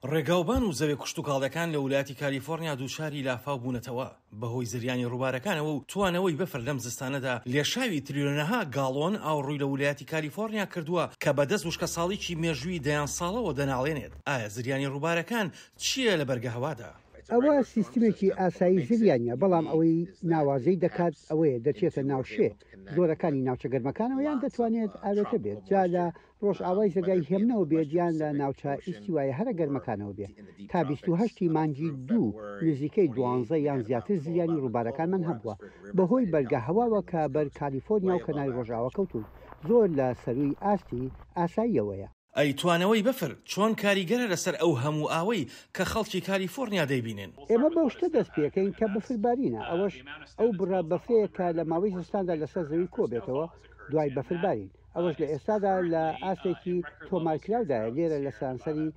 ڕێگاوبان و زەوێ کوشت و کاڵەکان لە ویلایەتی کالیفۆرنیا دووچاری لافاو بوونەتەوە بەهۆی زریانی ڕووبارەکانەوە و توانەوەی بەفر لەم زستانەدا لێشاوی تریلیۆنەها گاڵۆن ئاوڕووی لە ویلایەتی کالیفۆرنیا کردووە کە بەدەست وشکە ساڵیکی مێژووی دەیان ساڵەوە دەناڵێنێت. ئایا زریانی ڕووبارەکان چییە لە بەرگە هەوادا؟ ئەوە سیستمێکی ئاسایی زریانە، بەڵام ئەوەی ناوازەی دەکات ئەوەیە دەچێتە ناوشێ زۆرەکانی ناوچە گەرمەکانەوە یان دەتوانێت ئاوێتە بێت جا لە ڕۆژ ئاوای زەگای هێمنەوە بێت یان لە ناوچە ئیستیوایە هەرە گەرمەکانەوە بێت. تا 28 مانگی دوو نزیکەی 12 یان زیاتر زریانی ڕووبارەکانمان هەبووە بەهۆی بەرگە هەواوە کە بەر کالیفۆرنیا و کەناری ڕۆژاوە کەوتون. زۆر لە سەرووی ئاستی ئاساییەوەیە. ئەی توانەوەی بەفر چۆن کاریگەرە لەسەر ئەو هەموو ئاوەی کە خەڵکی کالیفۆرنیا دەیبینن؟ ئێمە بەو شتە دەست پێکەین کە بەفربارینە، ئەوەش ئەو بڕە بەفرەیە کە لە ماوەی زستاندا لەسەر زەوی کۆبێتەوە دوای بەفربارین. ئەوەش لە ئێستادا لە ئاستێکی تۆمارکراودایە لێرە لە سانسەری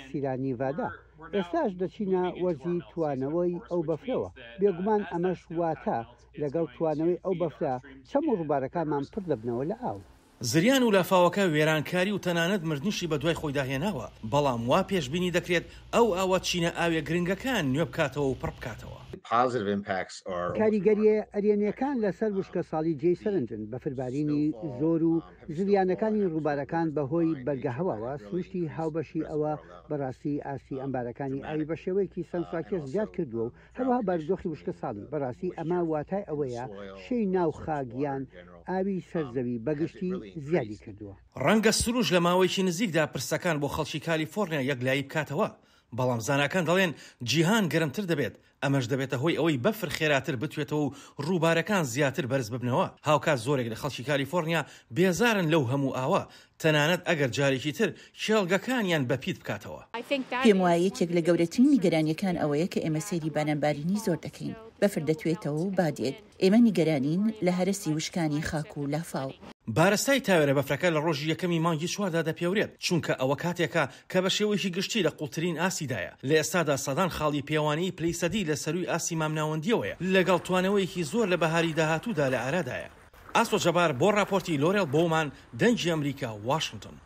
سیرانیڤادا. ئێستاش دەچینە وەرزی توانەوەی ئەو بەفرەوە. بێگومان ئەمەش واتە لەگەڵ توانەوەی ئەو بەفرە چەم و ڕووبارەکانمان پڕ دەبنەوە لە ئاو. زریان و لافاوەکە وێرانکاری و تەنانەت مردنیشی بە دوای خۆی داهێناوە، بەڵام وا پێشبینی دەکرێت ئەو ئاوە چینە ئاوێ گرنگەکان نوێ بکاتەوە و پڕ بکاتەوە. کاریگەریە ئەرێنیەکان لەسەر وشکە ساڵی جێی سەرنجن. بەفربارینی زۆر و زریانەکانی ڕووبارەکان بەهۆی بەرگە هەواوە سروشتی هاوبەشی ئەوە بەڕاستی ئاستی ئەمبارەکانی ئاوی بە شێوەیەکی سەرنجڕاکێش زیاد کردووە و هەروەها بارودۆخی وشکە ساڵی. بەڕاستی ئەمە واتای ئەوەیە شەی ناو خاگیان ئاوی سەرزەوی بەگشتی زیادی کردووە. ڕەنگە سروش لە ماوەیەکی نزیکدا پرسەکان بۆ خەڵکی کالیفۆرنیا یەکلایی بکاتەوە، بەڵام زاناکان دەڵێن جیهان گەرمتر دەبێت، ئەمەش دەبێتە هۆی ئەوەی بەفر خێراتر بتوێتەوە و ڕووبارەکان زیاتر بەرز ببنەوە. هاوکات زۆرێک لە خەڵکی کالیفۆرنیا بێزارن لەو هەموو ئاوە، تەنانەت ئەگەر جارێکی تر کێڵگەکانیان بەپیت بکاتەوە. پێم وایە یەکێک لە گەورەترین نیگەرانیەکان ئەوەیە کە ئێمە سەیری بانەمبارینی زۆر دەکەین. بەفر دەتوێتەوە و بادێت. ئێمە نیگەرانین لە هەرسی وشکانی خاک و لافاو. بارستای تاوێرە بەفرەکە لە ڕۆژی یەکەمی مانگی چواردا دەپێورێت، چونکە ئەوە کاتێکە کە بە شێوەیەکی گشتی لە قوڵترین ئاسیدایە. لە ئێستادا سەدان خاڵی پێوانەی پلەی سەدی لە سەرووی ئاسی مامناوەندیەوەیە، لەگەڵ توانەوەیەکی زۆر لە بەهاری داهاتوودا لە ئارادایە. ئاسۆ جەبار بۆ راپۆرتی لۆرێل بۆمان دەنگی ئەمریکا، واشنگتن.